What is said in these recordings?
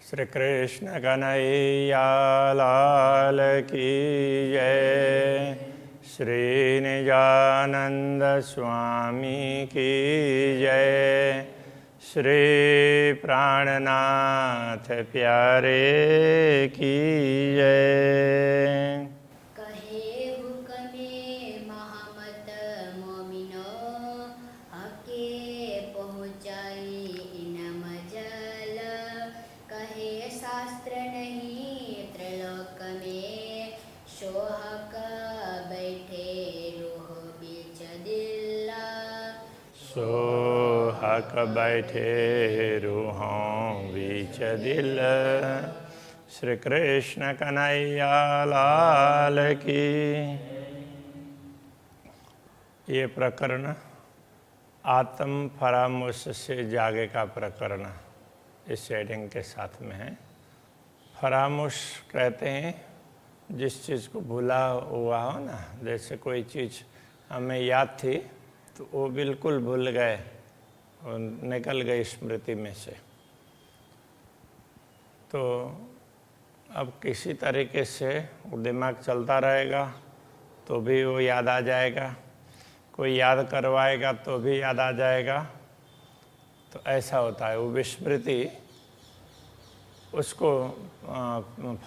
श्री कृष्ण कन्हैया लाल की जय। श्री निजानंद स्वामी की जय। श्री प्राणनाथ प्यारे की जय। सोहक बैठे रूहों बीच दिल। श्री कृष्ण कन्हैया लाल की। ये प्रकरण आत्म फरामुश से जागे का प्रकरण इस हेडिंग के साथ में है। फरामुश कहते हैं जिस चीज़ को भूला हुआ हो ना, जैसे कोई चीज़ हमें याद थी तो वो बिल्कुल भूल गए और निकल गई स्मृति में से। तो अब किसी तरीके से वो दिमाग चलता रहेगा तो भी वो याद आ जाएगा, कोई याद करवाएगा तो भी याद आ जाएगा। तो ऐसा होता है, वो विस्मृति, उसको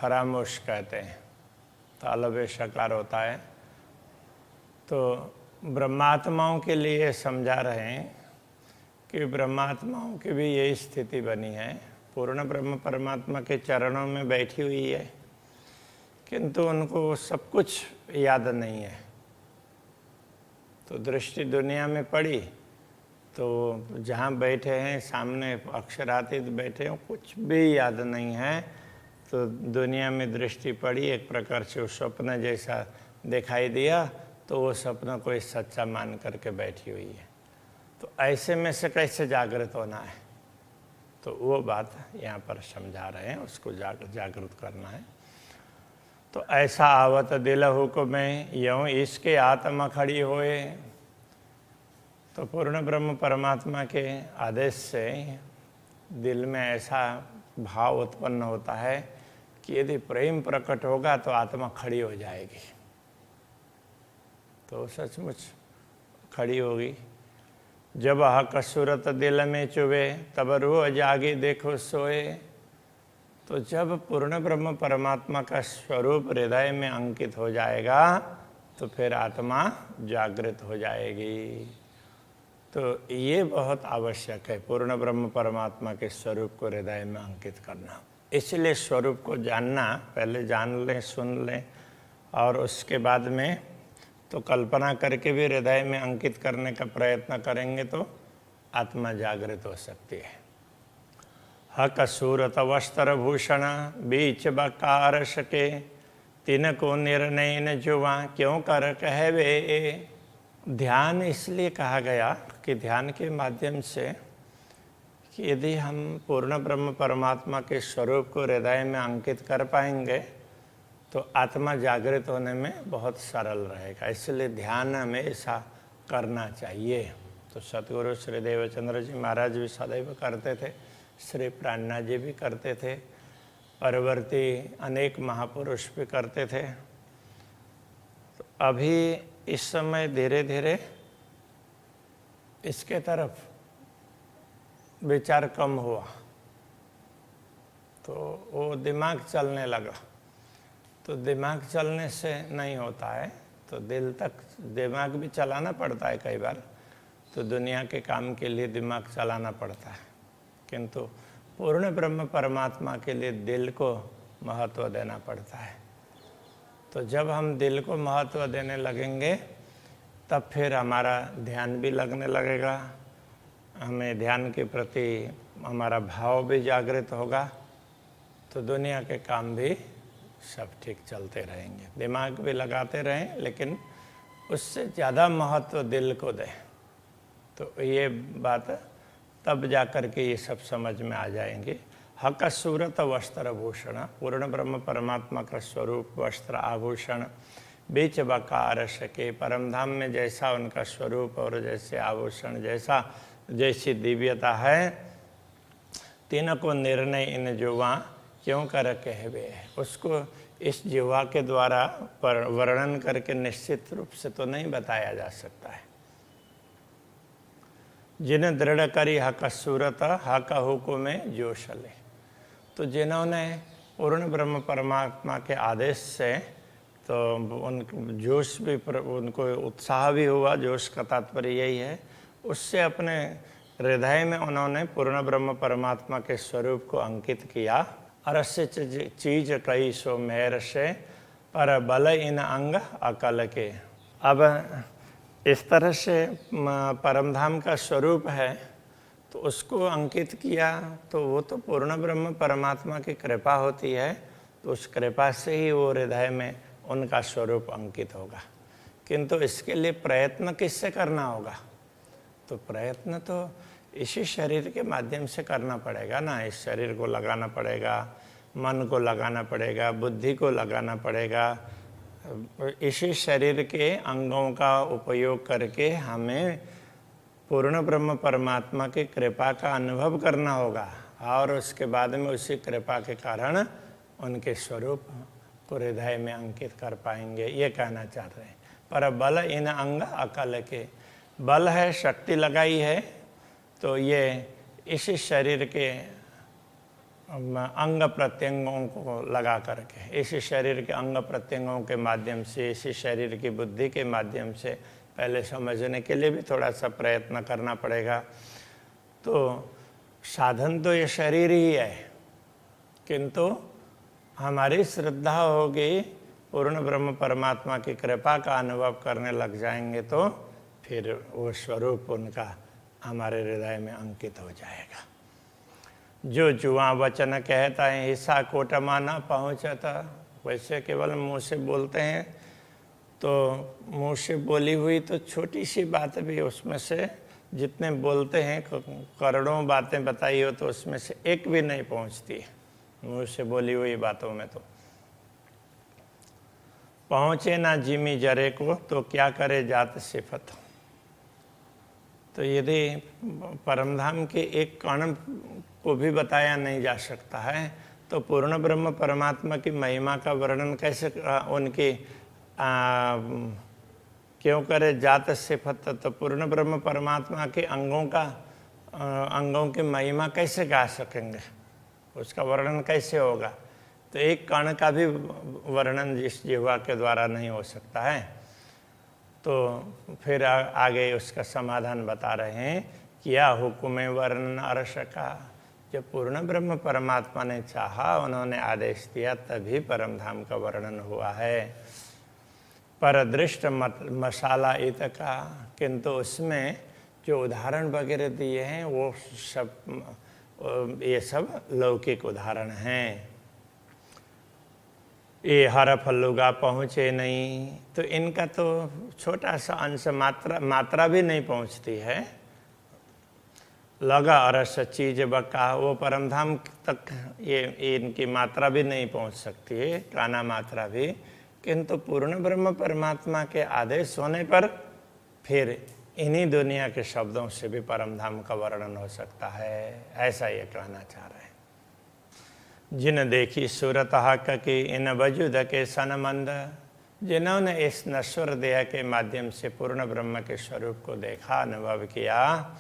फरामुश कहते हैं। तालव्य शकार होता है। तो ब्रह्मात्माओं के लिए समझा रहे हैं कि ब्रह्मात्माओं की भी यही स्थिति बनी है। पूर्ण ब्रह्म परमात्मा के चरणों में बैठी हुई है, किंतु उनको सब कुछ याद नहीं है। तो दृष्टि दुनिया में पड़ी तो जहाँ बैठे हैं सामने अक्षरातीत बैठे हैं, कुछ भी याद नहीं है। तो दुनिया में दृष्टि पड़ी, एक प्रकार से वो स्वप्न जैसा दिखाई दिया, तो वो सपना कोई सच्चा मान करके बैठी हुई है। तो ऐसे में से कैसे जागृत होना है, तो वो बात यहाँ पर समझा रहे हैं, उसको जागृत करना है। तो ऐसा आवत दिल हुक्म यूँ इसके आत्मा खड़ी होए। तो पूर्ण ब्रह्म परमात्मा के आदेश से दिल में ऐसा भाव उत्पन्न होता है कि यदि प्रेम प्रकट होगा तो आत्मा खड़ी हो जाएगी। तो सचमुच खड़ी होगी। जब हक सूरत दिल में चुभे तब रूह जागी देखो सोए। तो जब पूर्ण ब्रह्म परमात्मा का स्वरूप हृदय में अंकित हो जाएगा तो फिर आत्मा जागृत हो जाएगी। तो ये बहुत आवश्यक है, पूर्ण ब्रह्म परमात्मा के स्वरूप को हृदय में अंकित करना। इसलिए स्वरूप को जानना, पहले जान लें, सुन लें, और उसके बाद में तो कल्पना करके भी हृदय में अंकित करने का प्रयत्न करेंगे तो आत्मा जागृत हो सकती है। हक सूरत वस्त्र भूषण बीच बकार सके, तिन को निर्णय न जुआ क्यों कर कहवे। ध्यान इसलिए कहा गया कि ध्यान के माध्यम से कि यदि हम पूर्ण ब्रह्म परमात्मा के स्वरूप को हृदय में अंकित कर पाएंगे तो आत्मा जागृत होने में बहुत सरल रहेगा। इसलिए ध्यान हमें ऐसा करना चाहिए। तो सतगुरु श्री देवचंद्र जी महाराज भी सदैव करते थे, श्री प्राणनाथ जी भी करते थे, परवर्ती अनेक महापुरुष भी करते थे। तो अभी इस समय धीरे धीरे इसके तरफ विचार कम हुआ, तो वो दिमाग चलने लगा। तो दिमाग चलने से नहीं होता है, तो दिल तक दिमाग भी चलाना पड़ता है कई बार। तो दुनिया के काम के लिए दिमाग चलाना पड़ता है, किंतु पूर्ण ब्रह्म परमात्मा के लिए दिल को महत्व देना पड़ता है। तो जब हम दिल को महत्व देने लगेंगे तब फिर हमारा ध्यान भी लगने लगेगा, हमें ध्यान के प्रति हमारा भाव भी जागृत होगा। तो दुनिया के काम भी सब ठीक चलते रहेंगे। दिमाग भी लगाते रहें, लेकिन उससे ज़्यादा महत्व दिल को दें। तो ये बात तब जा कर के ये सब समझ में आ जाएंगे। हक सूरत वस्त्र भूषण, पूर्ण ब्रह्म परमात्मा का स्वरूप वस्त्र आभूषण, बीच बकार सके, परमधाम में जैसा उनका स्वरूप और जैसे आभूषण, जैसी दिव्यता है, तीनों को निर्णय इन जुआ क्यों कर कहवे, उसको इस जिह्वा के द्वारा वर्णन करके निश्चित रूप से तो नहीं बताया जा सकता है। जिन्हें दृढ़ करी हक सूरत हक हुकुमे जोशले, तो जिन्होंने पूर्ण ब्रह्म परमात्मा के आदेश से तो उन जोश भी उनको उत्साह भी हुआ, जोश का तात्पर्य यही है, उससे अपने हृदय में उन्होंने पूर्ण ब्रह्म परमात्मा के स्वरूप को अंकित किया। अरस्य चीज कई सो मेहर से पर बल इन अंग अकल के। अब इस तरह से परमधाम का स्वरूप है तो उसको अंकित किया, तो वो तो पूर्ण ब्रह्म परमात्मा की कृपा होती है, तो उस कृपा से ही वो हृदय में उनका स्वरूप अंकित होगा। किंतु इसके लिए प्रयत्न किससे करना होगा? तो प्रयत्न तो इसी शरीर के माध्यम से करना पड़ेगा ना। इस शरीर को लगाना पड़ेगा, मन को लगाना पड़ेगा, बुद्धि को लगाना पड़ेगा। इसी शरीर के अंगों का उपयोग करके हमें पूर्ण ब्रह्म परमात्मा की कृपा का अनुभव करना होगा और उसके बाद में उसी कृपा के कारण उनके स्वरूप को हृदय में अंकित कर पाएंगे, ये कहना चाह रहे हैं। पर बल इन अंग अकल के, बल है, शक्ति लगाई है, तो ये इसी शरीर के अंग प्रत्यंगों को लगा करके, इसी शरीर के अंग प्रत्यंगों के माध्यम से, इसी शरीर की बुद्धि के माध्यम से पहले समझने के लिए भी थोड़ा सा प्रयत्न करना पड़ेगा। तो साधन तो ये शरीर ही है, किंतु हमारी श्रद्धा होगी, पूर्ण ब्रह्म परमात्मा की कृपा का अनुभव करने लग जाएंगे तो फिर वो स्वरूप उनका हमारे हृदय में अंकित हो जाएगा। जो जुआ वचन कहता है हिस्सा कोटमा न पहुँचता, वैसे केवल मुंह से बोलते हैं, तो मुंह से बोली हुई तो छोटी सी बात भी उसमें से जितने बोलते हैं करोड़ों बातें बताई हो तो उसमें से एक भी नहीं पहुंचती है मुंह से बोली हुई बातों में। तो पहुंचे ना जिमी जरे को तो क्या करे जात सिफत। तो यदि परमधाम के एक कण को भी बताया नहीं जा सकता है तो पूर्ण ब्रह्म परमात्मा की महिमा का वर्णन कैसे उनकी क्यों करे जात सिफत। तो पूर्ण ब्रह्म परमात्मा के अंगों की महिमा कैसे गा सकेंगे, उसका वर्णन कैसे होगा? तो एक कण का भी वर्णन जिस जिह्वा के द्वारा नहीं हो सकता है। तो फिर आगे उसका समाधान बता रहे हैं, किया हुक्म वर्णन अर्श का। जब पूर्ण ब्रह्म परमात्मा ने चाहा, उन्होंने आदेश दिया, तभी परमधाम का वर्णन हुआ है। पर दृष्ट मसाला इत का, किंतु उसमें जो उदाहरण वगैरह दिए हैं वो सब ये सब लौकिक उदाहरण हैं। ये हर फल्लुगा पहुँचे नहीं, तो इनका तो छोटा सा अंश मात्रा भी नहीं पहुँचती है। लगा अरस चीज बका, वो परमधाम तक ये इनकी मात्रा भी नहीं पहुँच सकती है, काना मात्रा भी। किंतु पूर्ण ब्रह्म परमात्मा के आदेश होने पर फिर इन्हीं दुनिया के शब्दों से भी परमधाम का वर्णन हो सकता है, ऐसा ये कहना चाह रहे हैं। जिन देखी सूरत हक की इन वजूद के सनमंद, जिन्होंने इस नश्वर देह के माध्यम से पूर्ण ब्रह्म के स्वरूप को देखा, अनुभव किया,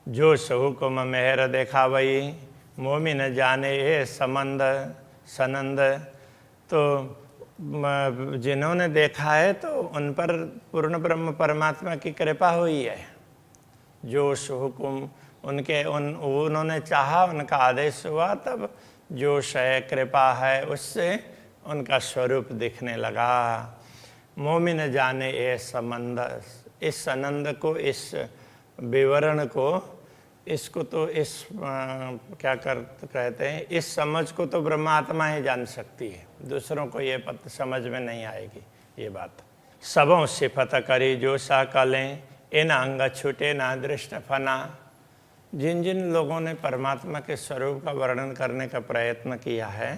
जो सहुकुम मेहर देखा वही मोमिन जाने ये संबंध सनंद। तो जिन्होंने देखा है तो उन पर पूर्ण ब्रह्म परमात्मा की कृपा हुई है। जो हुकुम उन्होंने चाहा, उनका आदेश हुआ, तब जोश है, कृपा है, उससे उनका स्वरूप दिखने लगा। मोमिन जाने ये संबंध, इस आनंद को, इस विवरण को, इसको तो इस कहते हैं, इस समझ को तो ब्रह्मात्मा ही जान सकती है, दूसरों को ये समझ में नहीं आएगी ये बात। सबों सिफत करी जो सा कलें, इन अंग छूटे ना दृष्ट फना। जिन जिन लोगों ने परमात्मा के स्वरूप का वर्णन करने का प्रयत्न किया है,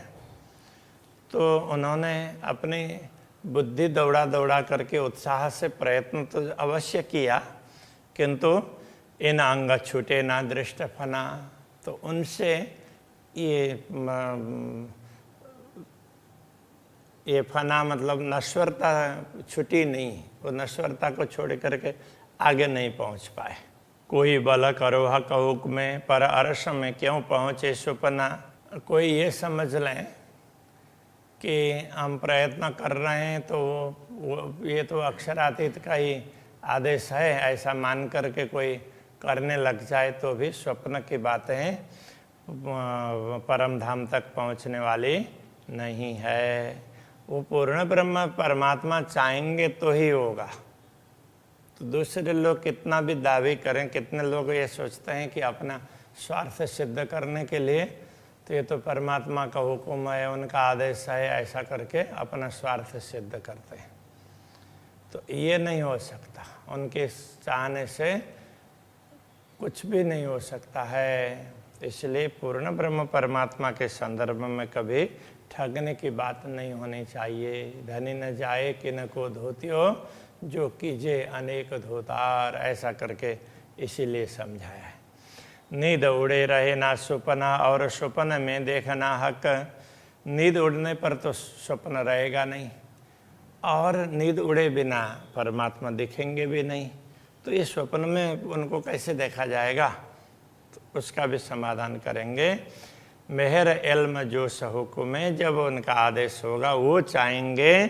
तो उन्होंने अपनी बुद्धि दौड़ा करके उत्साह से प्रयत्न तो अवश्य किया, किंतु इन अंग छूटे ना दृष्ट फना। तो उनसे ये फना मतलब नश्वरता छुटी नहीं, वो नश्वरता को छोड़ करके आगे नहीं पहुंच पाए। कोई बल करो हक हुक्म पर अरस में क्यों पहुँचे सुपना। कोई ये समझ लें कि हम प्रयत्न कर रहे हैं तो ये तो अक्षरातीत का ही आदेश है, ऐसा मान करके कोई करने लग जाए तो भी स्वप्न की बातें परम धाम तक पहुंचने वाली नहीं है। वो पूर्ण ब्रह्म परमात्मा चाहेंगे तो ही होगा। तो दूसरे लोग कितना भी दावे करें, कितने लोग ये सोचते हैं कि अपना स्वार्थ सिद्ध करने के लिए तो ये तो परमात्मा का हुक्म है, उनका आदेश है, ऐसा करके अपना स्वार्थ सिद्ध करते हैं। तो ये नहीं हो सकता, उनके चाहने से कुछ भी नहीं हो सकता है। इसलिए पूर्ण ब्रह्म परमात्मा के संदर्भ में कभी ठगने की बात नहीं होनी चाहिए। धनी न जाए कि न को धोतियो, जो कीजे अनेक धोतार, ऐसा करके इसीलिए समझाया है। नींद उड़े रहे ना सुपना और सुपन में देखना हक। नींद उड़ने पर तो स्वप्न रहेगा नहीं, और नींद उड़े बिना परमात्मा दिखेंगे भी नहीं, तो ये स्वप्न में उनको कैसे देखा जाएगा, तो उसका भी समाधान करेंगे। मेहर इल्म जो हुक्म में, जब उनका आदेश होगा वो चाहेंगे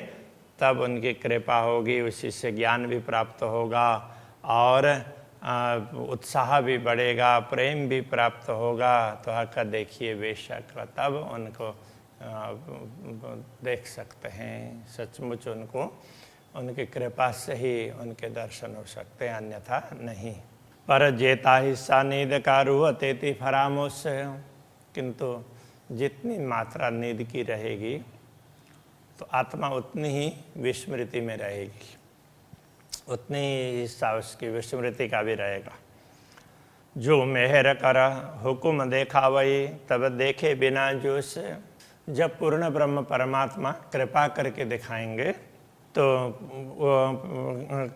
तब उनकी कृपा होगी, उसी से ज्ञान भी प्राप्त होगा और उत्साह भी बढ़ेगा, प्रेम भी प्राप्त होगा। तो हक देखिए बेशक, तब उनको देख सकते हैं। सचमुच उनको उनकी कृपा से ही उनके दर्शन हो सकते हैं, अन्यथा नहीं। पर जेता हिस्सा नींद का रूह तेती फरामोश। किंतु जितनी मात्रा नींद की रहेगी तो आत्मा उतनी ही विस्मृति में रहेगी, उतनी ही हिस्सा उसकी विस्मृति का भी रहेगा। जो मेहर कर हुक्म देखा वही, तब देखे बिना जोश। जब पूर्ण ब्रह्म परमात्मा कृपा करके दिखाएंगे तो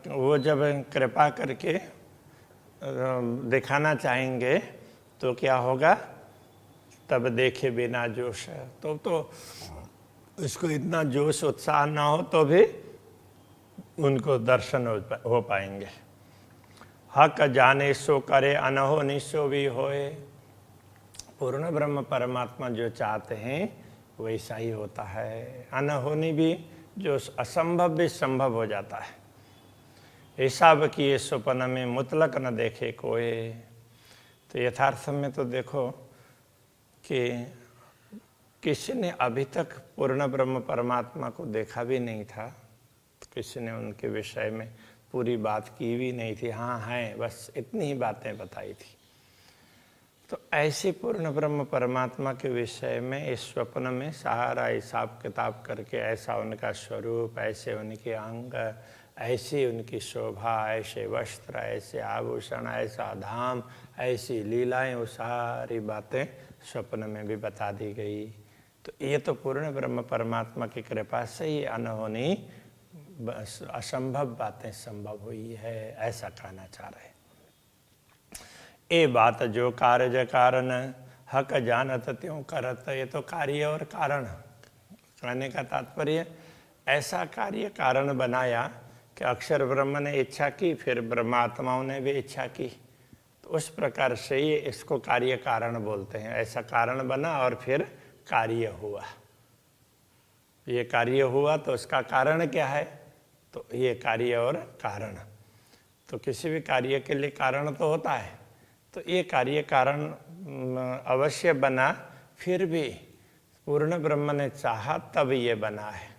वो जब कृपा करके दिखाना चाहेंगे तो क्या होगा, तब देखे बिना जोश। तो इसको इतना जोश उत्साह ना हो तो भी उनको दर्शन हो पाएंगे। हक जाने सो करे अनहोनी सो भी होए। पूर्ण ब्रह्म परमात्मा जो चाहते हैं वैसा ही होता है। अनहोनी भी, जो असंभव भी संभव हो जाता है। हिसाब किए स्वप्न में मुतलक न देखे कोई। तो यथार्थ में तो देखो कि किसी ने अभी तक पूर्ण ब्रह्म परमात्मा को देखा भी नहीं था, किसी ने उनके विषय में पूरी बात की भी नहीं थी। हाँ है, बस इतनी ही बातें बताई थी। तो ऐसे पूर्ण ब्रह्म परमात्मा के विषय में इस स्वप्न में सारा हिसाब किताब करके, ऐसा उनका स्वरूप, ऐसे उनके अंग, ऐसी उनकी शोभा, ऐसे वस्त्र, ऐसे आभूषण, ऐसा धाम, ऐसी लीलाएं, वो सारी बातें स्वप्न में भी बता दी गई। तो ये तो पूर्ण ब्रह्म परमात्मा की कृपा से ही अनहोनी असंभव बातें संभव हुई है, ऐसा कहना चाह रहे। ए बात जो कार्य कारण हक जानत त्यों करत। ये तो कार्य और कारण कहने का तात्पर्य, ऐसा कार्य कारण बनाया कि अक्षर ब्रह्म ने इच्छा की, फिर ब्रह्मात्माओं ने भी इच्छा की, तो उस प्रकार से ये इसको कार्य कारण बोलते हैं। ऐसा कारण बना और फिर कार्य हुआ। ये कार्य हुआ तो उसका कारण क्या है, तो ये कार्य और कारण। तो किसी भी कार्य के लिए कारण तो होता है, तो ये कार्य कारण अवश्य बना, फिर भी पूर्ण ब्रह्म ने चाहा तब ये बना है।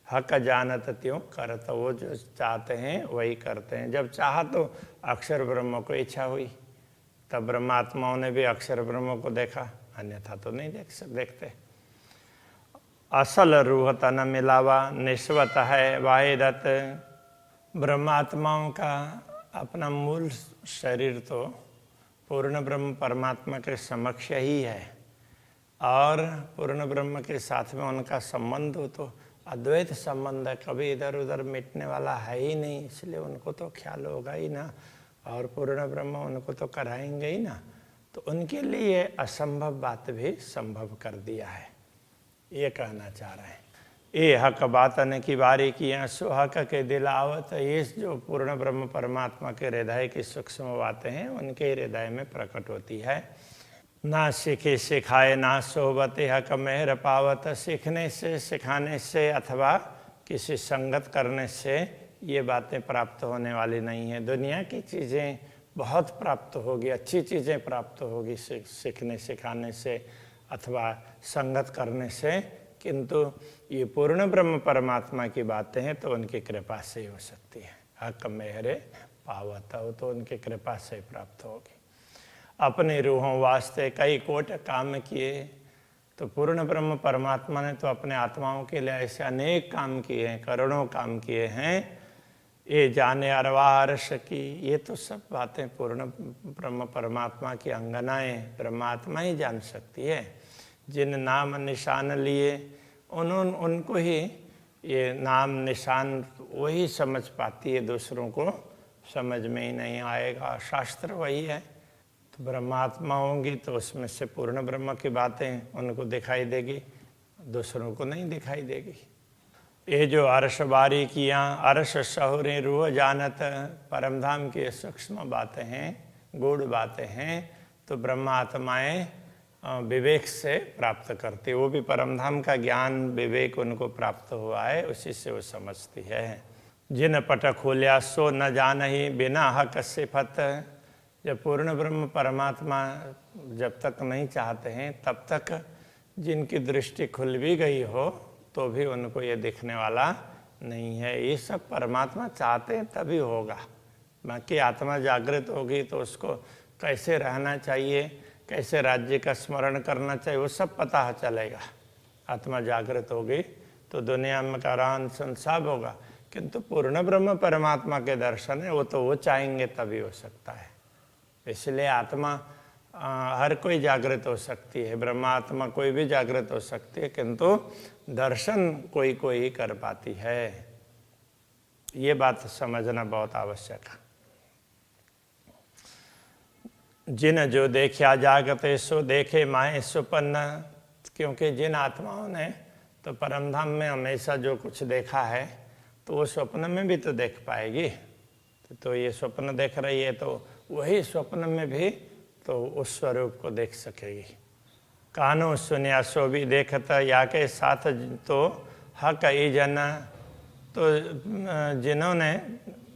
हक जानत त्यों करत। वो जो चाहते हैं वही करते हैं। जब चाहा तो अक्षर ब्रह्म को इच्छा हुई, तब ब्रह्मात्माओं ने भी अक्षर ब्रह्म को देखा, अन्यथा तो नहीं देखते। असल रूह तन मिलावा निस्वत है वाहिदत। ब्रह्मात्माओं का अपना मूल शरीर तो पूर्ण ब्रह्म परमात्मा के समक्ष ही है, और पूर्ण ब्रह्म के साथ में उनका संबंध हो तो अद्वैत संबंध है, कभी इधर उधर मिटने वाला है ही नहीं। इसलिए उनको तो ख्याल होगा ही ना, और पूर्ण ब्रह्म उनको तो कराएंगे ही ना। तो उनके लिए असंभव बात भी संभव कर दिया है, ये कहना चाह रहे हैं। ये हक बातन की बारी किया सो हक के दिलावत, ये जो पूर्ण ब्रह्म परमात्मा के हृदय की सूक्ष्म बातें हैं उनके हृदय में प्रकट होती है। ना सीखे सिखाए ना सोबते हक मेहर पावत, सीखने से सिखाने से अथवा किसी संगत करने से ये बातें प्राप्त होने वाली नहीं है। दुनिया की चीज़ें बहुत प्राप्त होगी, अच्छी चीज़ें प्राप्त होगी सीखने सिखाने से अथवा संगत करने से, किंतु ये पूर्ण ब्रह्म परमात्मा की बातें हैं तो उनकी कृपा से ही हो सकती है। हक मेहरे पावत हो तो उनकी कृपा से प्राप्त होगी। अपने रूहों वास्ते कई कोट काम किए, तो पूर्ण ब्रह्म परमात्मा ने तो अपने आत्माओं के लिए ऐसे अनेक काम किए हैं, करोड़ों काम किए हैं। ये जाने अरवारस की, ये तो सब बातें पूर्ण ब्रह्म परमात्मा की अंगनाएं परमात्मा ही जान सकती है। जिन नाम निशान लिए उनको ही ये नाम निशान वही समझ पाती है, दूसरों को समझ में ही नहीं आएगा। शास्त्र वही है, तो ब्रह्मात्मा होंगी तो उसमें से पूर्ण ब्रह्म की बातें उनको दिखाई देगी, दूसरों को नहीं दिखाई देगी। ये जो अर्श बारी किया अर्श शहुरे रूह जानत, परमधाम की सूक्ष्म बातें हैं, गूढ़ बातें हैं, तो ब्रह्मात्माएं विवेक से प्राप्त करती, वो भी परमधाम का ज्ञान विवेक उनको प्राप्त हुआ है, उसी से वो समझती है। जिन पट खोलिया सो न जान ही बिना हक सिफत, जब पूर्ण ब्रह्म परमात्मा जब तक नहीं चाहते हैं तब तक जिनकी दृष्टि खुल भी गई हो तो भी उनको ये दिखने वाला नहीं है। ये सब परमात्मा चाहते हैं तभी होगा, बाकी आत्मा जागृत होगी तो उसको कैसे रहना चाहिए, कैसे राज्य का स्मरण करना चाहिए, वो सब पता चलेगा। आत्मा जागृत होगी तो दुनिया में का रान संसाब होगा, किंतु पूर्ण ब्रह्म परमात्मा के दर्शन है वो तो वो चाहेंगे तभी हो सकता है। इसलिए आत्मा हर कोई जागृत हो सकती है, ब्रह्मात्मा कोई भी जागृत हो सकती है, किंतु दर्शन कोई कोई ही कर पाती है। ये बात समझना बहुत आवश्यक है। जिन जो देखा जागते सो देखे माए सुपन्न, क्योंकि जिन आत्माओं ने तो परमधाम में हमेशा जो कुछ देखा है तो वो स्वप्न में भी तो देख पाएगी। तो ये स्वप्न देख रही है तो वही स्वप्न में भी तो उस स्वरूप को देख सकेगी। कानो सुनिया सो भी देखता या के साथ तो हक ई जन, तो जिन्होंने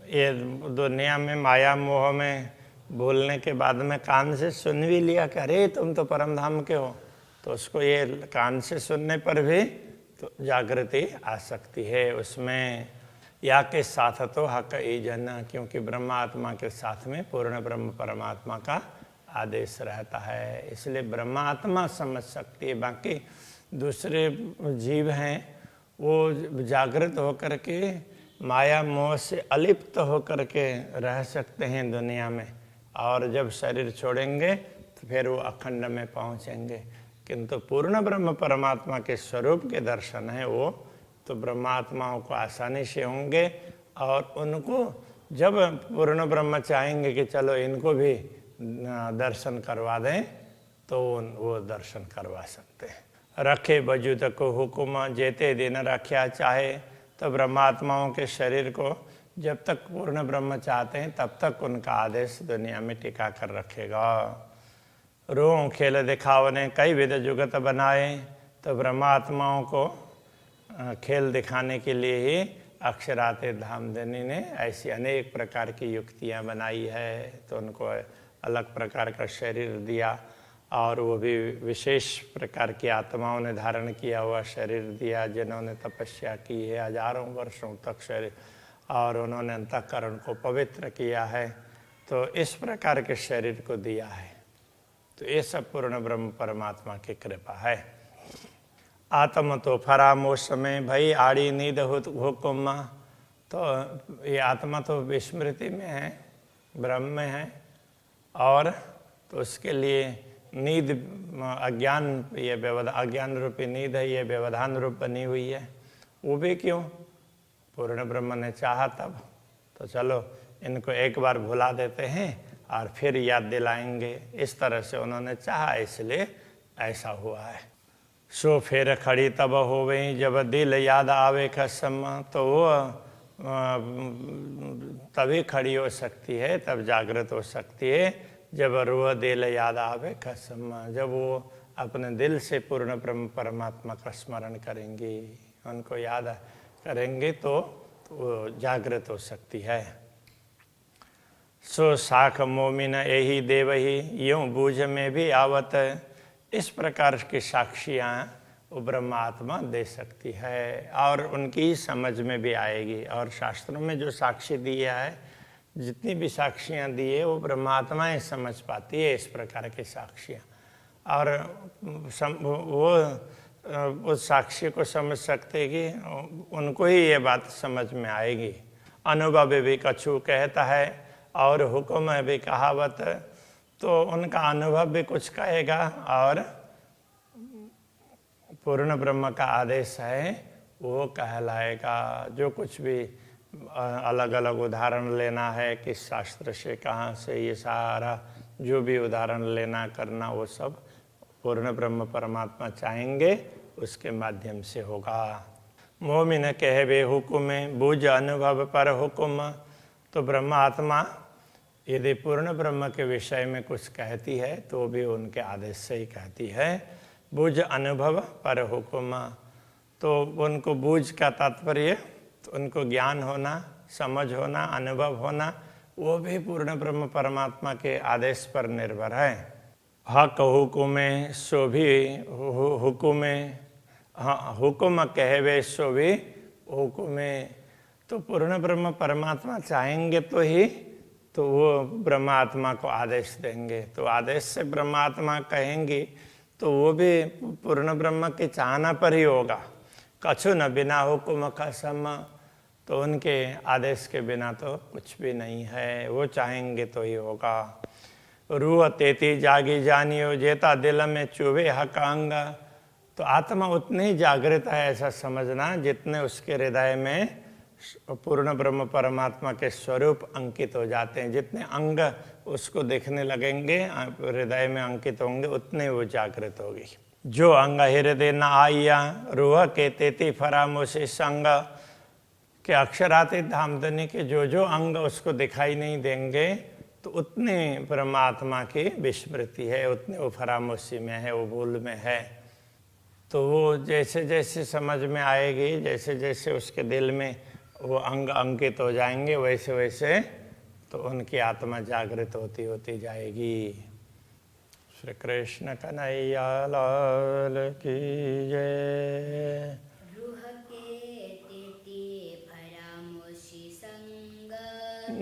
ये दुनिया में माया मोह में बोलने के बाद में कान से सुन भी लिया कि अरे तुम तो परमधाम के हो, तो उसको ये कान से सुनने पर भी तो जागृति आ सकती है उसमें। या के साथ तो हक ई जन, क्योंकि ब्रह्मात्मा के साथ में पूर्ण ब्रह्म परमात्मा का आदेश रहता है, इसलिए ब्रह्मात्मा समझ सकती है। बाकी दूसरे जीव हैं वो जागृत होकर के माया मोह से अलिप्त होकर के रह सकते हैं दुनिया में, और जब शरीर छोड़ेंगे तो फिर वो अखंड में पहुंचेंगे। किंतु पूर्ण ब्रह्म परमात्मा के स्वरूप के दर्शन है वो तो ब्रह्मात्माओं को आसानी से होंगे, और उनको जब पूर्ण ब्रह्म चाहेंगे कि चलो इनको भी दर्शन करवा दें तो वो दर्शन करवा सकते हैं। रखे वजूद को हुक्म जेते दिन रख्या चाहे, तो ब्रह्मात्माओं के शरीर को जब तक पूर्ण ब्रह्म चाहते हैं तब तक उनका आदेश दुनिया में टिका कर रखेगा। रोह खेल दिखावने कई विध जुगत बनाए, तो ब्रह्मात्माओं को खेल दिखाने के लिए ही अक्षराते धामधनी ने ऐसी अनेक प्रकार की युक्तियां बनाई है, तो उनको अलग प्रकार का शरीर दिया, और वो भी विशेष प्रकार की आत्माओं ने धारण किया हुआ शरीर दिया, जिन्होंने तपस्या की है हजारों वर्षों तक शरीर, और उन्होंने अंतःकरण को पवित्र किया है, तो इस प्रकार के शरीर को दिया है। तो ये सब पूर्ण ब्रह्म परमात्मा की कृपा है। आत्म तो फरामोश में भई आड़ी नींद हुक्म, तो ये आत्मा तो विस्मृति में है, ब्रह्म में है, और तो उसके लिए नींद अज्ञान, ये व्यवधान अज्ञान रूपी नींद है, ये व्यवधान रूप बनी हुई है। वो भी क्यों? पूर्ण ब्रह्म ने चाहा तब, तो चलो इनको एक बार भुला देते हैं और फिर याद दिलाएंगे। इस तरह से उन्होंने चाहा, इसलिए ऐसा हुआ है। सो फिर खड़ी तब हो गई जब दिल याद आवे कसम, तो वो तभी खड़ी हो सकती है, तब जागृत हो सकती है जब रूह दिल याद आवे कसम, जब वो अपने दिल से पूर्ण ब्रह्म परमात्मा का स्मरण करेंगी, उनको याद करेंगे तो वो जागृत हो सकती है। सो साख मोमिन यही देव ही यूं बूझ में भी आवत, इस प्रकार की साक्षियाँ वो ब्रह्मात्मा दे सकती है और उनकी समझ में भी आएगी। और शास्त्रों में जो साक्षी दिया है, जितनी भी साक्षियाँ दी है, वो ब्रह्मात्मा ही समझ पाती है इस प्रकार की साक्षियाँ। और वो उस साक्षी को समझ सकते कि उनको ही ये बात समझ में आएगी। अनुभव भी कछु कहता है और हुक्म भी कहावत, तो उनका अनुभव भी कुछ कहेगा और पूर्ण ब्रह्म का आदेश है वो कहलाएगा। जो कुछ भी अलग अलग उदाहरण लेना है, किस शास्त्र से, कहाँ से, ये सारा जो भी उदाहरण लेना करना, वो सब पूर्ण ब्रह्म परमात्मा चाहेंगे उसके माध्यम से होगा। मोमिन कहवे हुक्म बूझ अनुभव पर हुक्म, तो ब्रह्मात्मा यदि पूर्ण ब्रह्म के विषय में कुछ कहती है तो भी उनके आदेश से ही कहती है। बूझ अनुभव पर हुक्म, तो उनको बूझ का तात्पर्य तो उनको ज्ञान होना, समझ होना, अनुभव होना, वो भी पूर्ण ब्रह्म परमात्मा के आदेश पर निर्भर है। हक हुकुमे सो भी हुकुमे, हाँ हुकुम कहवे सो भी हुकुमे, तो पूर्ण ब्रह्म परमात्मा चाहेंगे तो ही तो वो ब्रह्मात्मा को आदेश देंगे। तो आदेश से ब्रह्मात्मा कहेंगी तो वो भी पूर्ण ब्रह्म की चाहना पर ही होगा। कछु न बिना हुकुम कसम, तो उनके आदेश के बिना तो कुछ भी नहीं है, वो चाहेंगे तो ही होगा। रूह तेती जागी जानियो जेता दिल में चुभे हक अंग, तो आत्मा उतनी ही जागृत है ऐसा समझना जितने उसके हृदय में पूर्ण ब्रह्म परमात्मा के स्वरूप अंकित हो जाते हैं। जितने अंग उसको देखने लगेंगे, हृदय में अंकित होंगे, उतने वो जागृत होगी। जो अंग हृदय न आइया रूह के तेती फरामोशी संग, के अक्षरातीत धामधनी के जो अंग उसको दिखाई नहीं देंगे तो उतने परमात्मा की विस्मृति है, उतने वो फरामोशी में है, वो भूल में है। तो वो जैसे जैसे समझ में आएगी, जैसे जैसे उसके दिल में वो अंग अंकित हो जाएंगे, वैसे वैसे तो उनकी आत्मा जागृत होती होती जाएगी। श्री कृष्ण कन्हैया लाल की जय।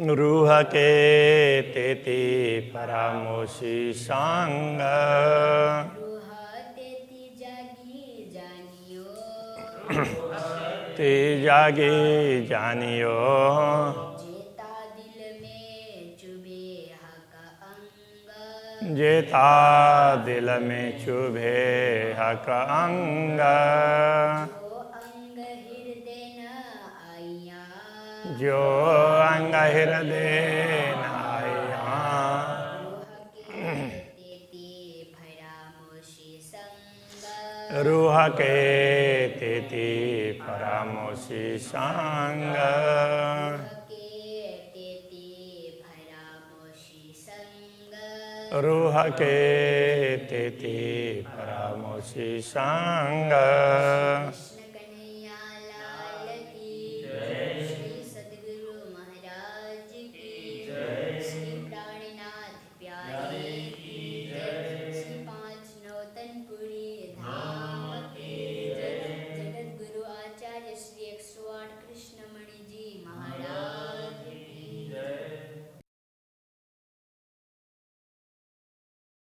रूह के तेती परामोशी संग, ते जागे जानियो जेता दिल में चुभे हक अंग, जेता दिल में चुभे हक अंग, जो अंग हृदय न आया। रूह के तेती परामोशी संग, रूह के तेती परामोशी संग। जगत गुरु आचार्य श्री 108 कृष्ण मणि